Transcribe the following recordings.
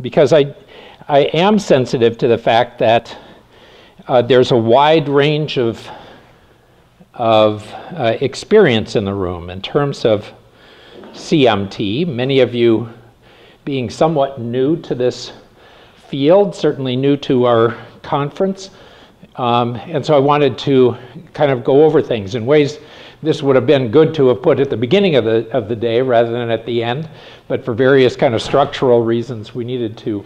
because I am sensitive to the fact that there's a wide range of experience in the room in terms of CMT. Many of you being somewhat new to this field, certainly new to our conference. And so I wanted to kind of go over things in ways this would have been good to have put at the beginning of the day rather than at the end, but for various kind of structural reasons we needed to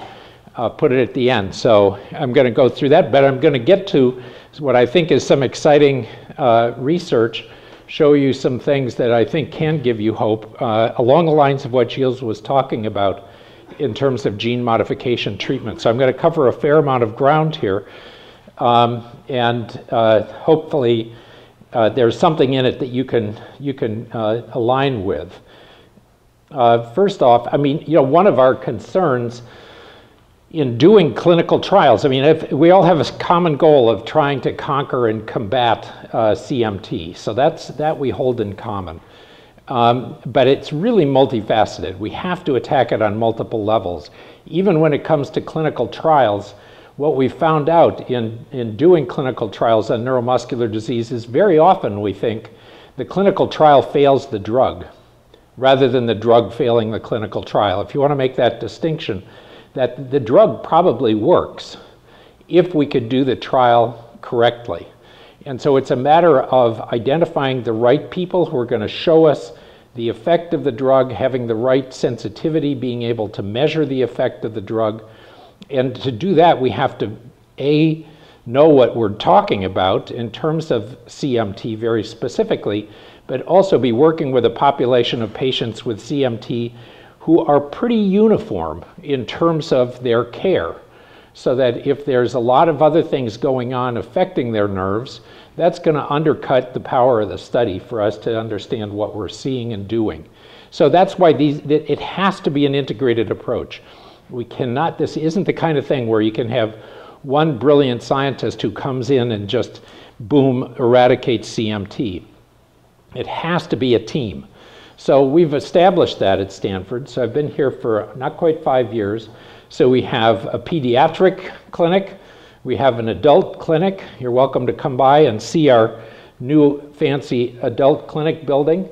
put it at the end. So I'm going to go through that, but I'm going to get to what I think is some exciting research, show you some things that I think can give you hope along the lines of what Gilles was talking about in terms of gene modification treatment. So I'm going to cover a fair amount of ground here, and hopefully there's something in it that you can align with. First off, I mean, one of our concerns in doing clinical trials, I mean, if we all have a common goal of trying to conquer and combat CMT, so that we hold in common. But it's really multifaceted. We have to attack it on multiple levels. Even when it comes to clinical trials, what we found out in doing clinical trials on neuromuscular diseases, very often we think the clinical trial fails the drug rather than the drug failing the clinical trial. If you want to make that distinction, that the drug probably works if we could do the trial correctly. And so it's a matter of identifying the right people who are going to show us the effect of the drug, having the right sensitivity, being able to measure the effect of the drug. And to do that, we have to, A, know what we're talking about in terms of CMT very specifically, but also be working with a population of patients with CMT who are pretty uniform in terms of their care, so that if there's a lot of other things going on affecting their nerves, that's going to undercut the power of the study for us to understand what we're seeing and doing. So that's why it has to be an integrated approach. We cannot, this isn't the kind of thing where you can have one brilliant scientist who comes in and just, boom, eradicates CMT. It has to be a team. So we've established that at Stanford. So I've been here for not quite 5 years. So we have a pediatric clinic. We have an adult clinic. You're welcome to come by and see our new fancy adult clinic building.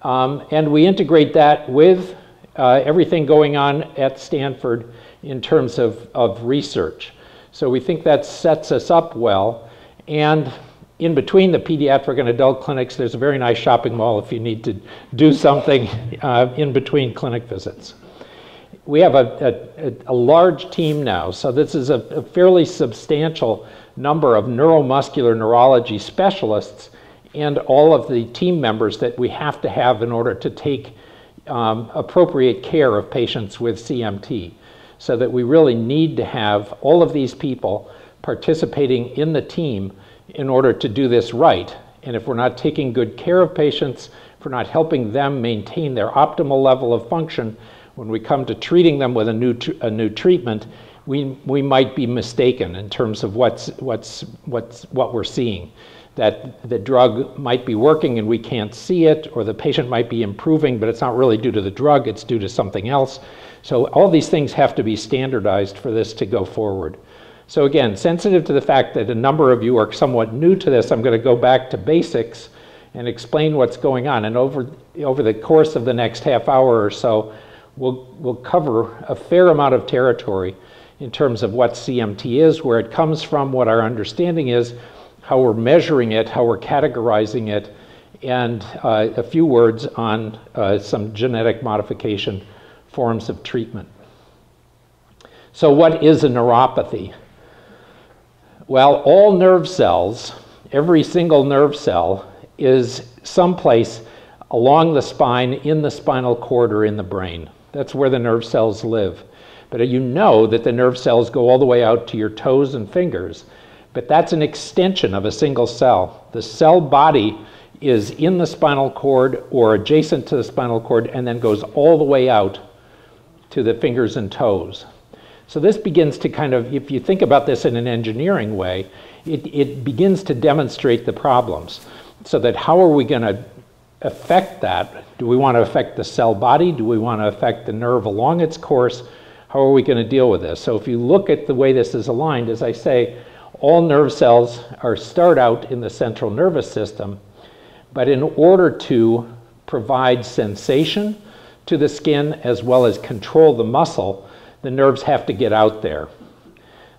And we integrate that with everything going on at Stanford in terms of research. So we think that sets us up well. And in between the pediatric and adult clinics, there's a very nice shopping mall if you need to do something in between clinic visits. We have a large team now, so this is a fairly substantial number of neuromuscular neurology specialists and all of the team members that we have to have in order to take appropriate care of patients with CMT. So that we really need to have all of these people participating in the team in order to do this right. And if we're not taking good care of patients, if we're not helping them maintain their optimal level of function, when we come to treating them with a new treatment, we might be mistaken in terms of what we're seeing. That the drug might be working and we can't see it, or the patient might be improving, but it's not really due to the drug, it's due to something else. So all these things have to be standardized for this to go forward. So again, sensitive to the fact that a number of you are somewhat new to this, I'm going to go back to basics and explain what's going on. And over the course of the next half hour or so, we'll cover a fair amount of territory in terms of what CMT is, where it comes from, what our understanding is, how we're measuring it, how we're categorizing it, and a few words on some genetic modification forms of treatment. So what is a neuropathy? Well, all nerve cells, every single nerve cell is someplace along the spine, in the spinal cord, or in the brain. That's where the nerve cells live. But you know that the nerve cells go all the way out to your toes and fingers, but that's an extension of a single cell. The cell body is in the spinal cord or adjacent to the spinal cord and then goes all the way out to the fingers and toes. So this begins to kind of, if you think about this in an engineering way, it begins to demonstrate the problems. So that how are we going to affect that? Do we want to affect the cell body? Do we want to affect the nerve along its course? How are we going to deal with this? So if you look at the way this is aligned, as I say, all nerve cells start out in the central nervous system, but in order to provide sensation to the skin as well as control the muscle, the nerves have to get out there.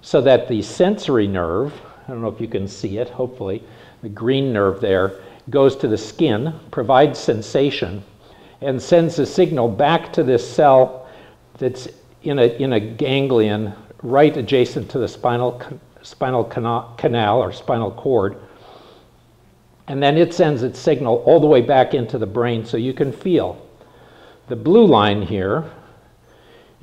So that the sensory nerve, I don't know if you can see it, hopefully, the green nerve there, goes to the skin, provides sensation, and sends a signal back to this cell that's in a ganglion right adjacent to the spinal canal or spinal cord. And then it sends its signal all the way back into the brain so you can feel. The blue line here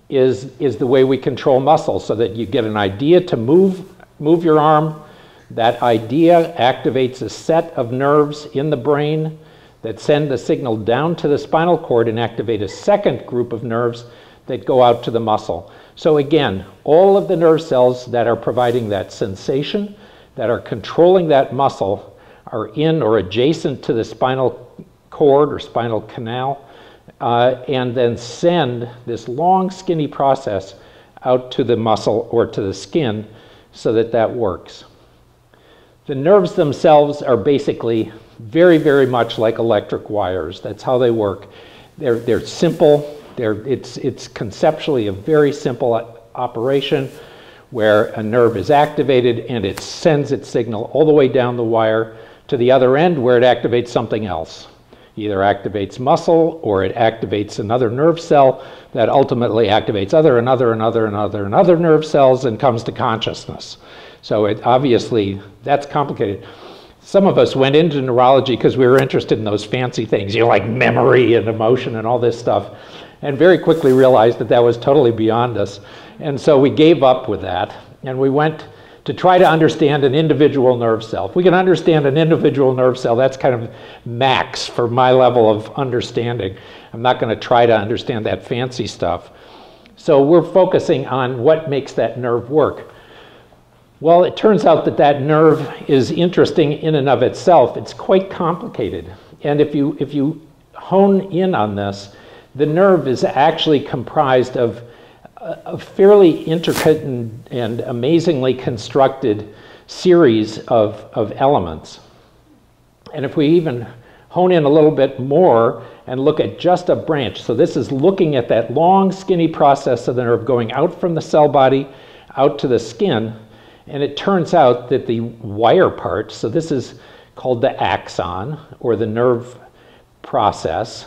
is the way we control muscle, so that you get an idea to move your arm. That idea activates a set of nerves in the brain that send the signal down to the spinal cord and activate a second group of nerves that go out to the muscle. So again, all of the nerve cells that are providing that sensation, that are controlling that muscle, are in or adjacent to the spinal cord or spinal canal, and then send this long skinny process out to the muscle or to the skin so that that works. The nerves themselves are basically very, very much like electric wires. That's how they work. They're simple. It's conceptually a very simple operation where a nerve is activated and it sends its signal all the way down the wire to the other end where it activates something else. Either activates muscle or it activates another nerve cell that ultimately activates other nerve cells and comes to consciousness. So obviously that's complicated. Some of us went into neurology because we were interested in those fancy things, like memory and emotion and all this stuff, and very quickly realized that that was totally beyond us. And so we gave up with that, and we went to try to understand an individual nerve cell. If we can understand an individual nerve cell, that's kind of max for my level of understanding. I'm not going to try to understand that fancy stuff. So we're focusing on what makes that nerve work. Well, it turns out that that nerve is interesting in and of itself. It's quite complicated. And if you hone in on this, the nerve is actually comprised of a fairly intricate and amazingly constructed series of elements. And if we even hone in a little bit more and look at just a branch, so this is looking at that long skinny process of the nerve going out from the cell body out to the skin, and it turns out that the wire part, so this is called the axon or the nerve process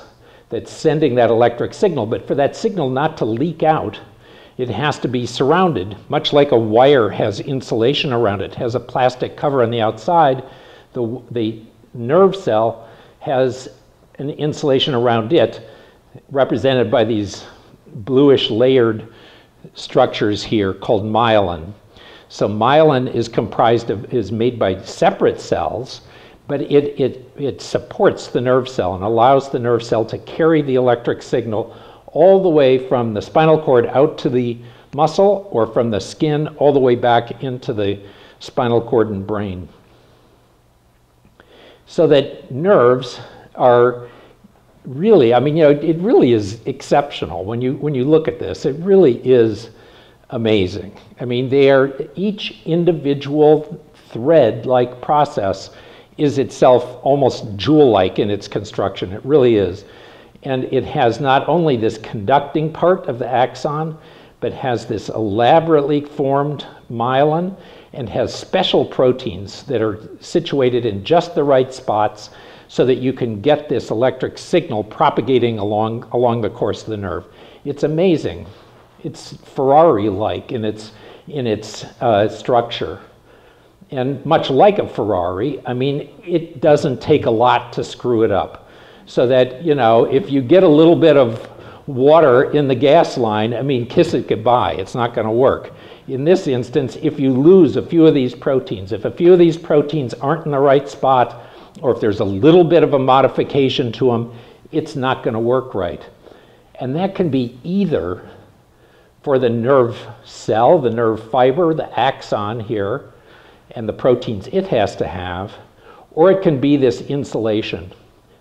that's sending that electric signal, but for that signal not to leak out, it has to be surrounded, much like a wire has insulation around it, has a plastic cover on the outside. The nerve cell has an insulation around it, represented by these bluish layered structures here called myelin. So myelin is made by separate cells, but it supports the nerve cell and allows the nerve cell to carry the electric signal all the way from the spinal cord out to the muscle, or from the skin all the way back into the spinal cord and brain. So that nerves are really, it really is exceptional when you look at this. It really is amazing. They are, each individual thread-like process is itself almost jewel-like in its construction. It really is. And it has not only this conducting part of the axon, but has this elaborately formed myelin and has special proteins that are situated in just the right spots so that you can get this electric signal propagating along the course of the nerve. It's amazing. It's Ferrari-like in its structure. And much like a Ferrari, it doesn't take a lot to screw it up. So that, if you get a little bit of water in the gas line, kiss it goodbye. It's not going to work. In this instance, if you lose a few of these proteins, if a few of these proteins aren't in the right spot, or if there's a little bit of a modification to them, it's not going to work right. And that can be either for the nerve cell, the nerve fiber, the axon here, and the proteins it has to have, or it can be this insulation.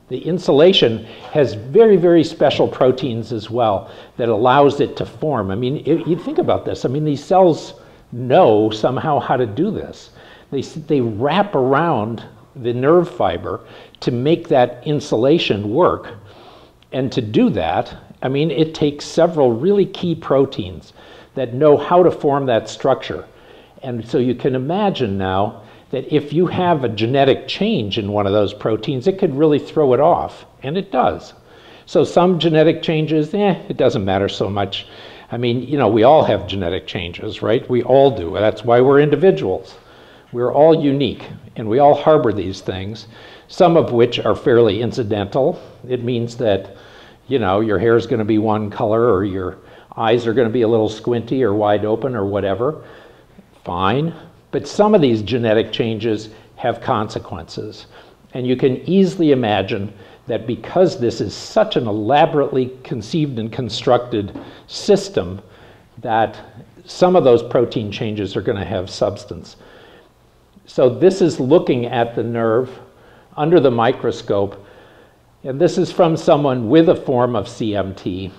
The insulation has very, very special proteins as well that allows it to form. I mean, you think about this. I mean, these cells know somehow how to do this. They wrap around the nerve fiber to make that insulation work. And to do that, I mean, it takes several really key proteins that know how to form that structure. And so you can imagine now that if you have a genetic change in one of those proteins, it could really throw it off, and it does. So some genetic changes, it doesn't matter so much. I mean, you know, we all have genetic changes, right? We all do. That's why we're individuals. We're all unique, and we all harbor these things, some of which are fairly incidental. It means that, you know, your hair is going to be one color, or your eyes are going to be a little squinty or wide open or whatever. Fine. But some of these genetic changes have consequences. And you can easily imagine that because this is such an elaborately conceived and constructed system, that some of those protein changes are going to have substance. So this is looking at the nerve under the microscope. And this is from someone with a form of CMT.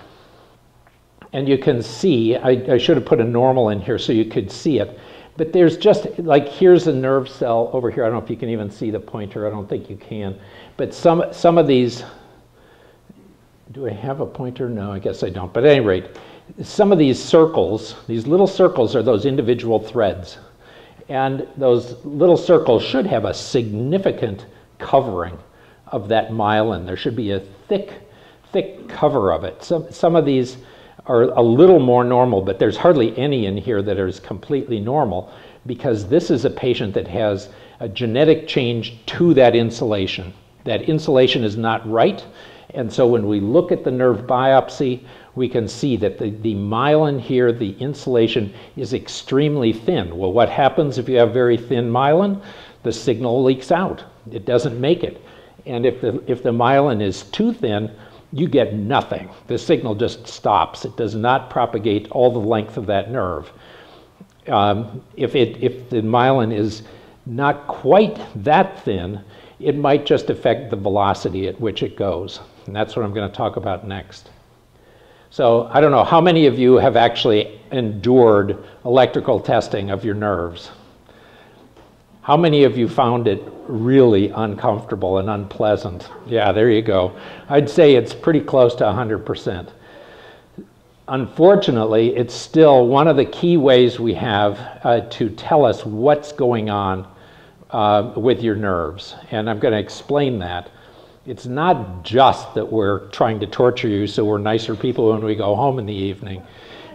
And you can see, I should have put a normal in here so you could see it. But there's just, like, here's a nerve cell over here. I don't know if you can even see the pointer. I don't think you can. But some of these, do I have a pointer? No, I guess I don't. But at any rate, some of these circles, these little circles are those individual threads. And those little circles should have a significant covering of that myelin. There should be a thick cover of it. Some of these are a little more normal, but there's hardly any in here that is completely normal, because this is a patient that has a genetic change to that insulation. That insulation is not right, and so when we look at the nerve biopsy, we can see that the myelin here, the insulation, is extremely thin. Well, what happens if you have very thin myelin? The signal leaks out. It doesn't make it. And if the myelin is too thin, you get nothing. The signal just stops. It does not propagate all the length of that nerve. If the myelin is not quite that thin, it might just affect the velocity at which it goes. And that's what I'm going to talk about next. So I don't know, how many of you have actually endured electrical testing of your nerves? How many of you found it really uncomfortable and unpleasant? Yeah, there you go. I'd say it's pretty close to 100%. Unfortunately, it's still one of the key ways we have to tell us what's going on with your nerves. And I'm going to explain that. It's not just that we're trying to torture you so we're nicer people when we go home in the evening.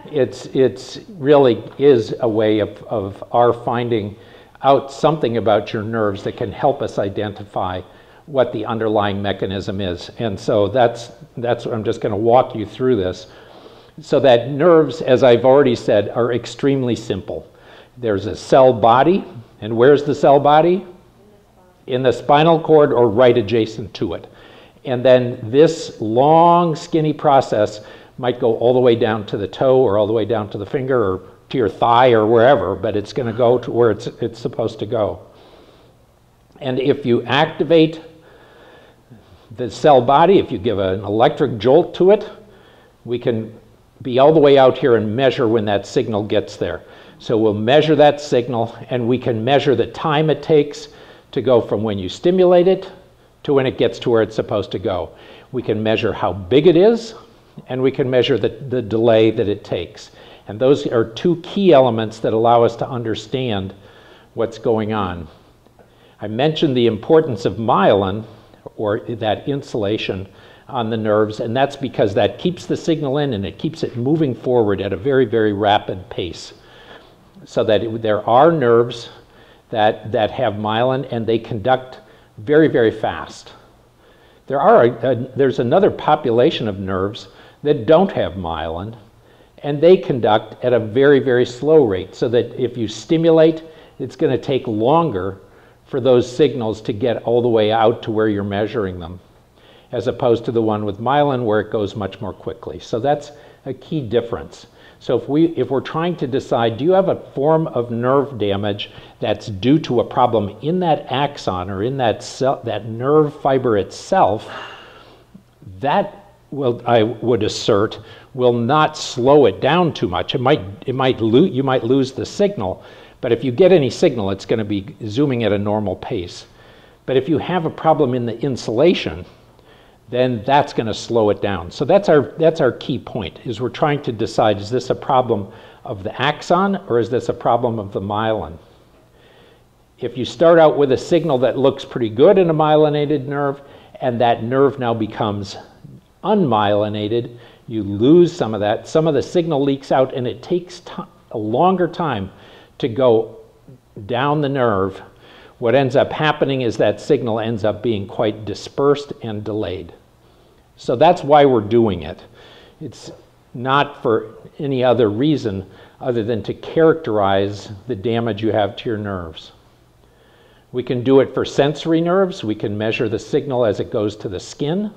It's really is a way of our finding out something about your nerves that can help us identify what the underlying mechanism is. And so that's what I'm just going to walk you through this. So that nerves, as I've already said, are extremely simple. There's a cell body, and where's the cell body? In the spinal cord or right adjacent to it. And then this long, skinny process might go all the way down to the toe or all the way down to the finger or to your thigh or wherever, but it's going to go to where it's supposed to go. And if you activate the cell body, if you give an electric jolt to it, we can be all the way out here and measure when that signal gets there. So we'll measure that signal, and we can measure the time it takes to go from when you stimulate it to when it gets to where it's supposed to go. We can measure how big it is, and we can measure the delay that it takes. And those are two key elements that allow us to understand what's going on. I mentioned the importance of myelin, or that insulation on the nerves, and that's because that keeps the signal in and it keeps it moving forward at a very, very rapid pace. So that there are nerves that have myelin, and they conduct very, very fast. There's another population of nerves that don't have myelin, and they conduct at a very, very slow rate, so that if you stimulate, it's going to take longer for those signals to get all the way out to where you're measuring them, as opposed to the one with myelin where it goes much more quickly. So that's a key difference. So if we're trying to decide, do you have a form of nerve damage that's due to a problem in that axon or in that cell, that nerve fiber itself, that will, I would assert, will not slow it down too much. You might lose the signal, but if you get any signal, it's going to be zooming at a normal pace. But if you have a problem in the insulation, then that's going to slow it down. So that's our key point, is we're trying to decide, is this a problem of the axon or is this a problem of the myelin? If you start out with a signal that looks pretty good in a myelinated nerve, and that nerve now becomes unmyelinated, you lose some of that. Some of the signal leaks out, and it takes a longer time to go down the nerve. What ends up happening is that signal ends up being quite dispersed and delayed. So that's why we're doing it. It's not for any other reason other than to characterize the damage you have to your nerves. We can do it for sensory nerves. We can measure the signal as it goes to the skin,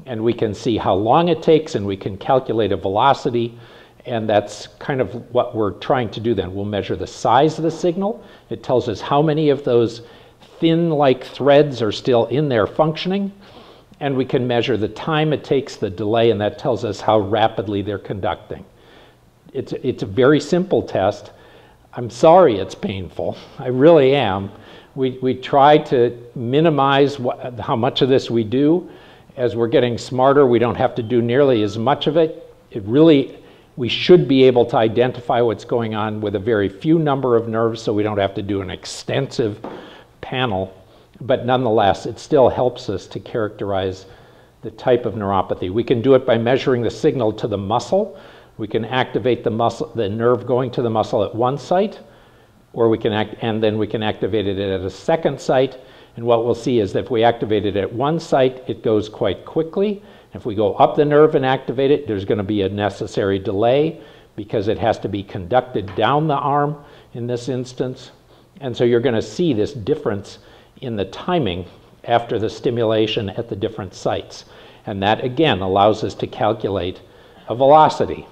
and we can see how long it takes, and we can calculate a velocity. And that's kind of what we're trying to do then. We'll measure the size of the signal. It tells us how many of those thin-like threads are still in there functioning. And we can measure the time it takes, the delay, and that tells us how rapidly they're conducting. It's a very simple test. I'm sorry it's painful. I really am. We try to minimize how much of this we do. As we're getting smarter, we don't have to do nearly as much of it. We should be able to identify what's going on with a very few number of nerves, so we don't have to do an extensive panel. But nonetheless, it still helps us to characterize the type of neuropathy. We can do it by measuring the signal to the muscle. We can activate the nerve going to the muscle at one site, or then we can activate it at a second site. And what we'll see is that if we activate it at one site, it goes quite quickly. If we go up the nerve and activate it, there's going to be a necessary delay because it has to be conducted down the arm in this instance. And so you're going to see this difference in the timing after the stimulation at the different sites. And that, again, allows us to calculate a velocity,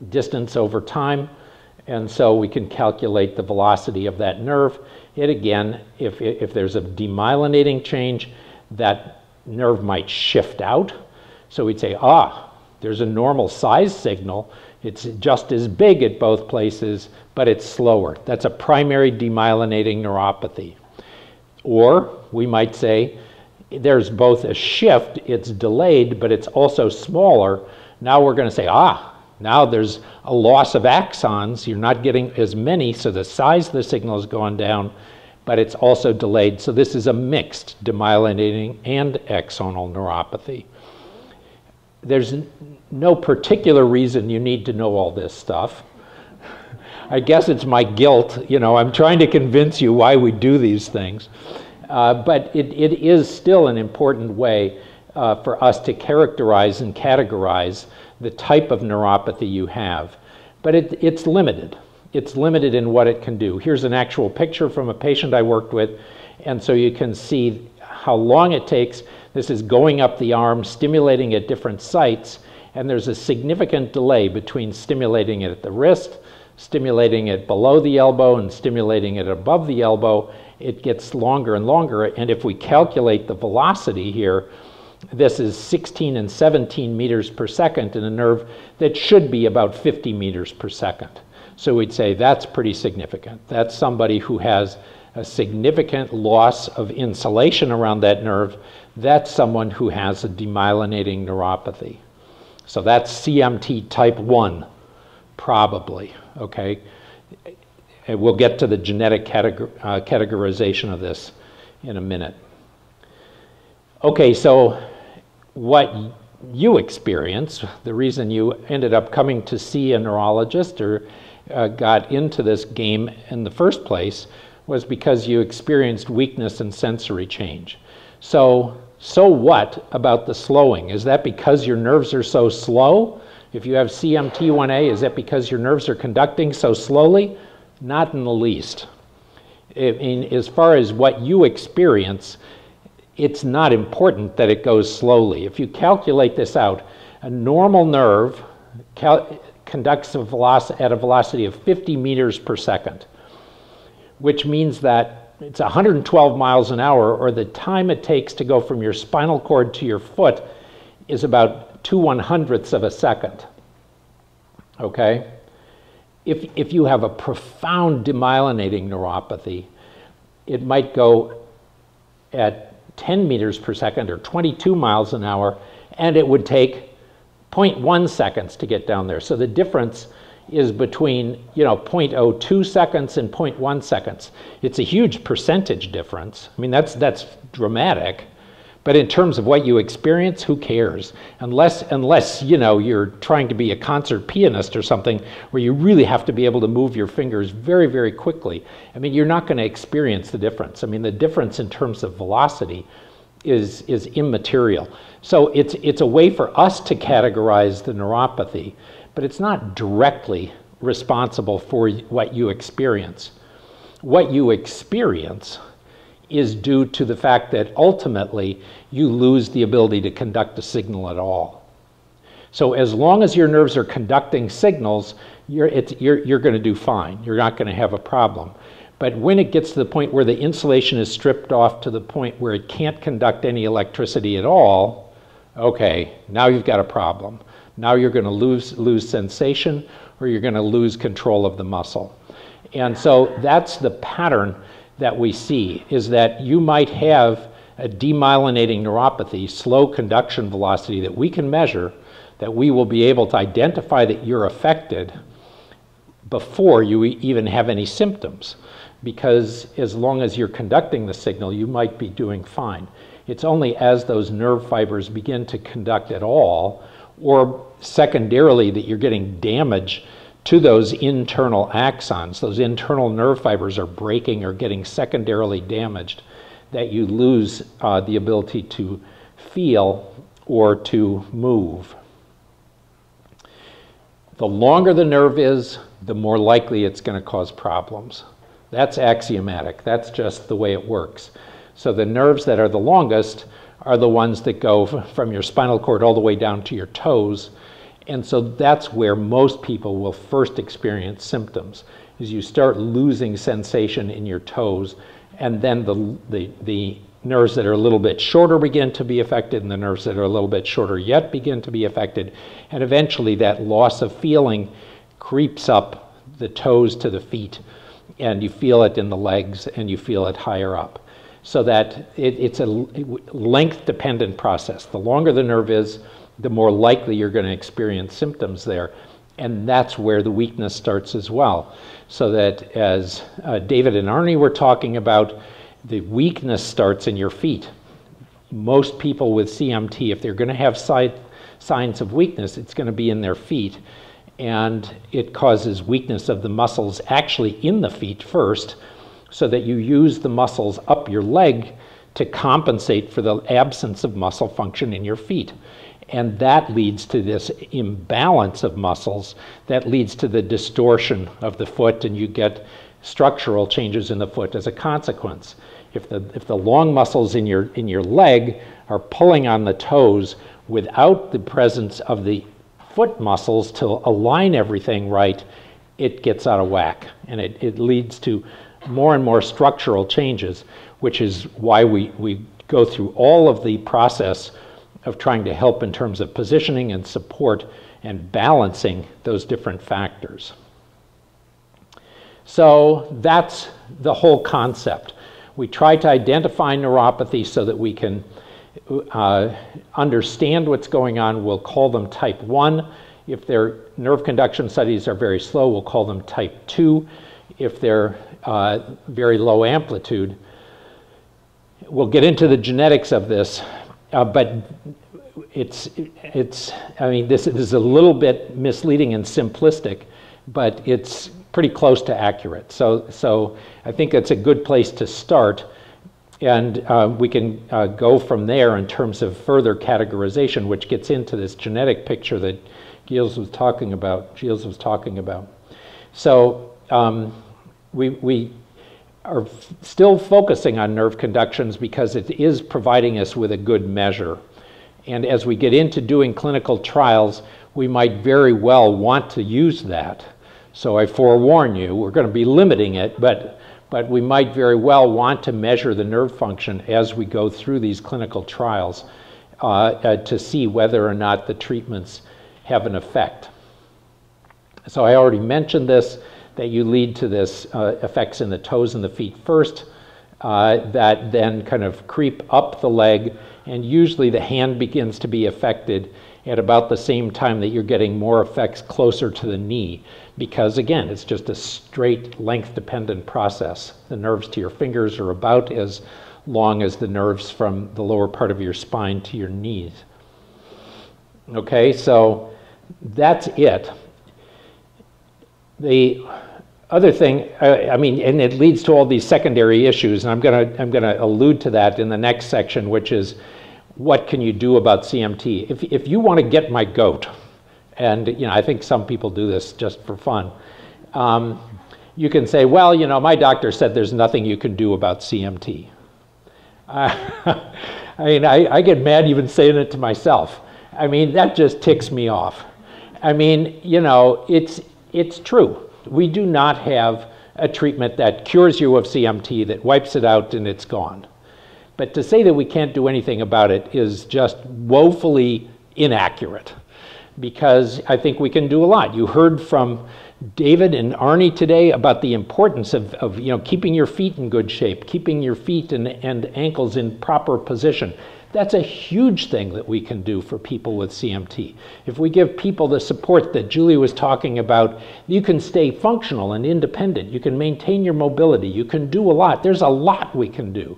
distance over time. And so we can calculate the velocity of that nerve. It, again, if there's a demyelinating change, that nerve might shift out. So we'd say, there's a normal size signal. It's just as big at both places, but it's slower. That's a primary demyelinating neuropathy. Or we might say, there's both a shift, it's delayed, but it's also smaller. Now we're going to say, now there's a loss of axons. You're not getting as many, so the size of the signal has gone down, but it's also delayed. So this is a mixed demyelinating and axonal neuropathy. There's no particular reason you need to know all this stuff. I guess it's my guilt. I'm trying to convince you why we do these things. But it is still an important way for us to characterize and categorize the type of neuropathy you have. But it's limited. It's limited in what it can do. Here's an actual picture from a patient I worked with, and so you can see how long it takes. This is going up the arm, stimulating at different sites, and there's a significant delay between stimulating it at the wrist, stimulating it below the elbow, and stimulating it above the elbow. It gets longer and longer, and if we calculate the velocity here, this is 16 and 17 meters per second in a nerve that should be about 50 meters per second. So we'd say that's pretty significant. That's somebody who has a significant loss of insulation around that nerve. That's someone who has a demyelinating neuropathy. So that's CMT type 1, probably, okay? And we'll get to the genetic categorization of this in a minute. Okay, so what you experience, the reason you ended up coming to see a neurologist or got into this game in the first place was because you experienced weakness and sensory change. So what about the slowing? Is that because your nerves are so slow? If you have CMT1A, is that because your nerves are conducting so slowly? Not in the least. As far as what you experience, it's not important that it goes slowly. If you calculate this out, a normal nerve conducts at a velocity of 50 meters per second, which means that it's 112 miles an hour, or the time it takes to go from your spinal cord to your foot is about 2/100ths of a second. Okay? If you have a profound demyelinating neuropathy, it might go at 10 meters per second or 22 miles an hour, and it would take 0.1 seconds to get down there. So the difference is between 0.02 seconds and 0.1 seconds. It's a huge percentage difference. I mean, that's dramatic. But in terms of what you experience, who cares? Unless you're trying to be a concert pianist or something where you really have to be able to move your fingers very, very quickly. I mean, you're not going to experience the difference. I mean, the difference in terms of velocity is immaterial. So it's a way for us to categorize the neuropathy, but it's not directly responsible for what you experience. What you experience is due to the fact that ultimately you lose the ability to conduct a signal at all. So as long as your nerves are conducting signals, you're going to do fine. You're not going to have a problem. But when it gets to the point where the insulation is stripped off to the point where it can't conduct any electricity at all, okay, now you've got a problem. Now you're going to lose sensation, or you're going to lose control of the muscle. And so that's the pattern that we see, is that you might have a demyelinating neuropathy, slow conduction velocity that we can measure, that we will be able to identify that you're affected before you even have any symptoms. Because as long as you're conducting the signal, you might be doing fine. It's only as those nerve fibers begin to conduct at all, or secondarily that you're getting damage to those internal axons, those internal nerve fibers are breaking or getting secondarily damaged, that you lose the ability to feel or to move. The longer the nerve is, the more likely it's going to cause problems. That's axiomatic. That's just the way it works. So the nerves that are the longest are the ones that go from your spinal cord all the way down to your toes. And so that's where most people will first experience symptoms, is you start losing sensation in your toes, and then the nerves that are a little bit shorter begin to be affected, and the nerves that are a little bit shorter yet begin to be affected, and eventually that loss of feeling creeps up the toes to the feet, and you feel it in the legs, and you feel it higher up. So that it's a length-dependent process. The longer the nerve is, the more likely you're going to experience symptoms there. And that's where the weakness starts as well. So that as David and Arnie were talking about, the weakness starts in your feet. Most people with CMT, if they're going to have signs of weakness, it's going to be in their feet. And it causes weakness of the muscles actually in the feet first, so that you use the muscles up your leg to compensate for the absence of muscle function in your feet. And that leads to this imbalance of muscles that leads to the distortion of the foot, and you get structural changes in the foot as a consequence. If the long muscles in your leg are pulling on the toes without the presence of the foot muscles to align everything right, it gets out of whack, and it leads to more and more structural changes, which is why we go through all of the process of trying to help in terms of positioning and support and balancing those different factors. So that's the whole concept. We try to identify neuropathy so that we can understand what's going on. We'll call them type 1. If their nerve conduction studies are very slow, we'll call them type 2. If they're very low amplitude, we'll get into the genetics of this, but I mean, this is a little bit misleading and simplistic, but it's pretty close to accurate. So I think it's a good place to start, and we can go from there in terms of further categorization, which gets into this genetic picture that Gilles was talking about. So we are still focusing on nerve conductions because it is providing us with a good measure. And as we get into doing clinical trials, we might very well want to use that. So I forewarn you, we're going to be limiting it, but we might very well want to measure the nerve function as we go through these clinical trials to see whether or not the treatments have an effect. So I already mentioned this, that you lead to this effects in the toes and the feet first, that then kind of creep up the leg, and usually the hand begins to be affected at about the same time that you're getting more effects closer to the knee, because again, it's just a straight length-dependent process. The nerves to your fingers are about as long as the nerves from the lower part of your spine to your knees. Okay, so that's it. The other thing, I mean, and it leads to all these secondary issues, and I'm gonna allude to that in the next section, which is what can you do about CMT? If you want to get my goat, and you know, I think some people do this just for fun, you can say, well, you know, my doctor said there's nothing you can do about CMT. I mean, I get mad even saying it to myself. I mean, that just ticks me off. I mean, you know, it's true. We do not have a treatment that cures you of CMT, that wipes it out and it's gone. But to say that we can't do anything about it is just woefully inaccurate, because I think we can do a lot. You heard from David and Arnie today about the importance of you know, keeping your feet in good shape, keeping your feet and ankles in proper position. That's a huge thing that we can do for people with CMT. If we give people the support that Julie was talking about, you can stay functional and independent. You can maintain your mobility. You can do a lot. There's a lot we can do.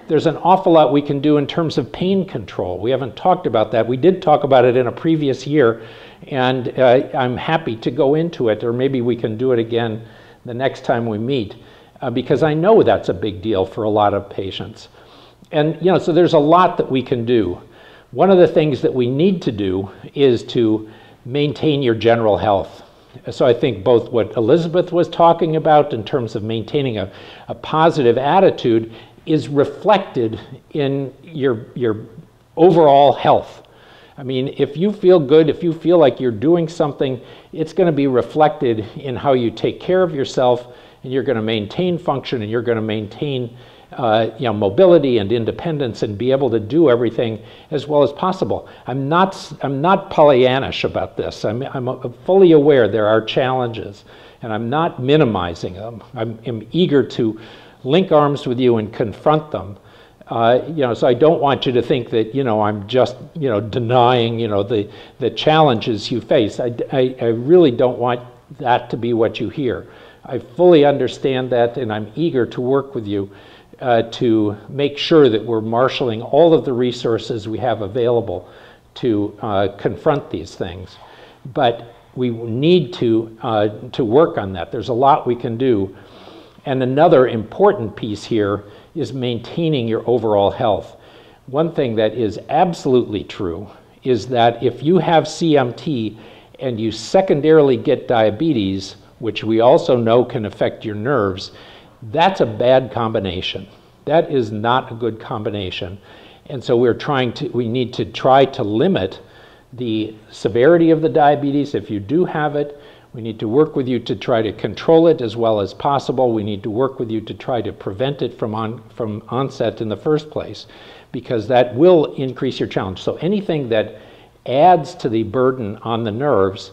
There's an awful lot we can do in terms of pain control. We haven't talked about that. We did talk about it in a previous year, and I'm happy to go into it, or maybe we can do it again the next time we meet, because I know that's a big deal for a lot of patients. And you know, so there's a lot that we can do. One of the things that we need to do is to maintain your general health. So I think both what Elizabeth was talking about in terms of maintaining a positive attitude is reflected in your overall health. I mean, if you feel good, if you feel like you're doing something, it's going to be reflected in how you take care of yourself, and you're going to maintain function, and you're going to maintain you know, mobility and independence, and be able to do everything as well as possible. I'm not Pollyannish about this. I'm fully aware there are challenges, and I'm not minimizing them. I'm eager to link arms with you and confront them. You know, so I don't want you to think that, you know, I'm just, you know, denying, you know, the challenges you face. I really don't want that to be what you hear. I fully understand that, and I'm eager to work with you to make sure that we're marshaling all of the resources we have available to confront these things. But we need to work on that. There's a lot we can do. And another important piece here is maintaining your overall health. One thing that is absolutely true is that if you have CMT and you secondarily get diabetes, which we also know can affect your nerves, that's a bad combination. That is not a good combination. And so we need to try to limit the severity of the diabetes if you do have it. We need to work with you to try to control it as well as possible. We need to work with you to try to prevent it from onset in the first place, because that will increase your challenge. So anything that adds to the burden on the nerves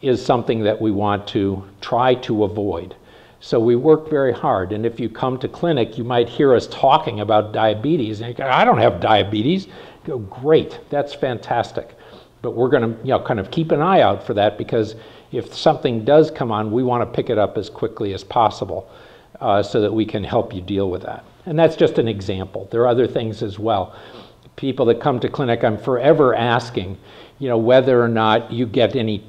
is something that we want to try to avoid. So we work very hard, and if you come to clinic, you might hear us talking about diabetes, and you go, I don't have diabetes. You go, great, that's fantastic. But we're going to, you know, kind of keep an eye out for that, because if something does come on, we want to pick it up as quickly as possible so that we can help you deal with that. And that's just an example. There are other things as well. People that come to clinic, I'm forever asking, you know, whether or not you get any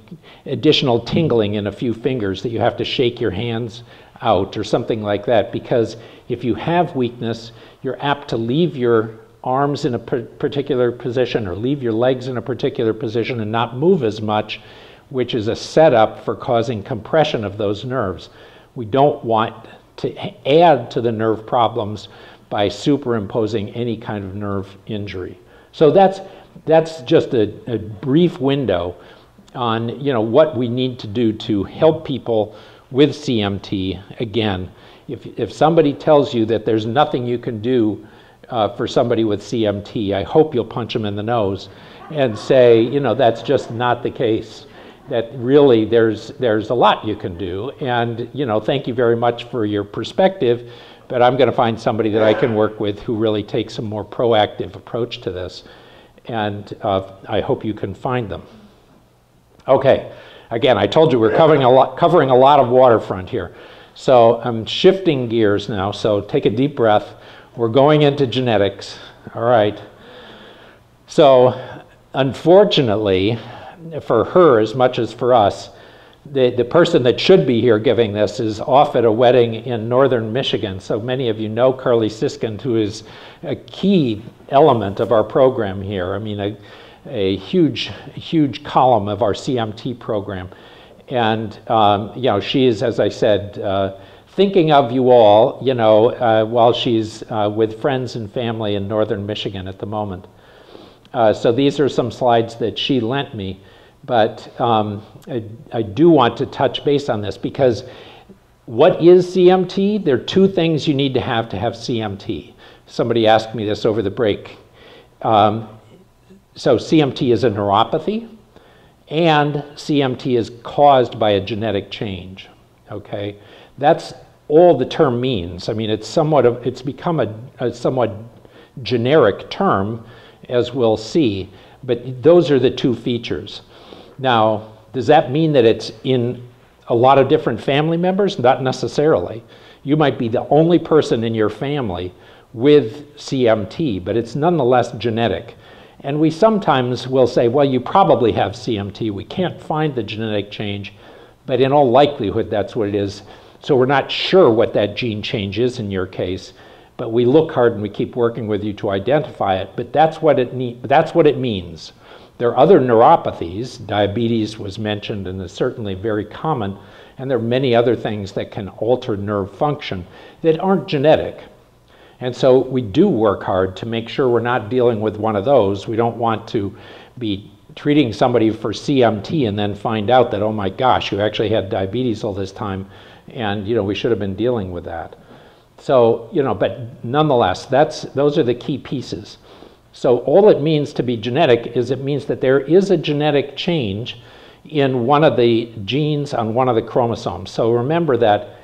additional tingling in a few fingers, that you have to shake your hands out or something like that, because if you have weakness, you're apt to leave your arms in a particular position or leave your legs in a particular position and not move as much, which is a setup for causing compression of those nerves. We don't want to add to the nerve problems by superimposing any kind of nerve injury. So that's just a brief window on what we need to do to help people with CMT. Again, if somebody tells you that there's nothing you can do for somebody with CMT, I hope you'll punch them in the nose and say, that's just not the case. That really there's a lot you can do, and thank you very much for your perspective, but I'm going to find somebody that I can work with who really takes a more proactive approach to this, and I hope you can find them. Okay, again, I told you we're covering a lot of waterfront here, so I'm shifting gears now. So take a deep breath. We're going into genetics. All right. So unfortunately, for her as much as for us, the person that should be here giving this is off at a wedding in northern Michigan. So many of you know Carly Siskind, who is a key element of our program here. I mean, a huge column of our CMT program. And she is, as I said, thinking of you all, while she's with friends and family in northern Michigan at the moment. So these are some slides that she lent me, but I do want to touch base on this, because what is CMT? There are two things you need to have CMT. Somebody asked me this over the break. So CMT is a neuropathy, and CMT is caused by a genetic change, okay? That's all the term means. I mean, it's become a somewhat generic term, as we'll see, but those are the two features. Now, does that mean that it's in a lot of different family members? Not necessarily. You might be the only person in your family with CMT, but it's nonetheless genetic. And we sometimes will say, well, you probably have CMT. We can't find the genetic change, but in all likelihood, that's what it is. So we're not sure what that gene change is in your case, but we look hard and we keep working with you to identify it. But that's what it means. There are other neuropathies. Diabetes was mentioned and is certainly very common, and there are many other things that can alter nerve function that aren't genetic. And so we do work hard to make sure we're not dealing with one of those. We don't want to be treating somebody for CMT and then find out that, oh my gosh, you actually had diabetes all this time, and we should have been dealing with that. So, but nonetheless, those are the key pieces. So all it means to be genetic is it means that there is a genetic change in one of the genes on one of the chromosomes. So remember that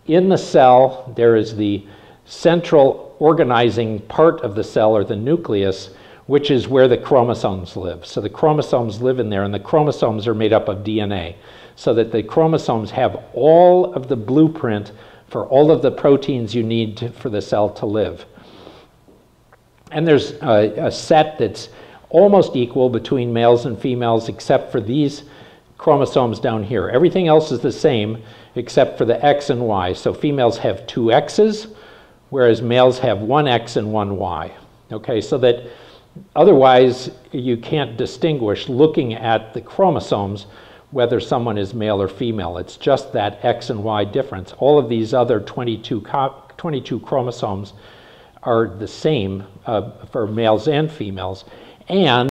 in the cell, there is the central organizing part of the cell, or the nucleus, which is where the chromosomes live. So the chromosomes live in there, and the chromosomes are made up of DNA, so that the chromosomes have all of the blueprint for all of the proteins you need for the cell to live. And there's a set that's almost equal between males and females, except for these chromosomes down here. Everything else is the same except for the X and Y. So females have 2 X's, whereas males have 1 X and 1 Y. Okay, so that otherwise you can't distinguish looking at the chromosomes whether someone is male or female. It's just that X and Y difference. All of these other 22 chromosomes are the same for males and females. And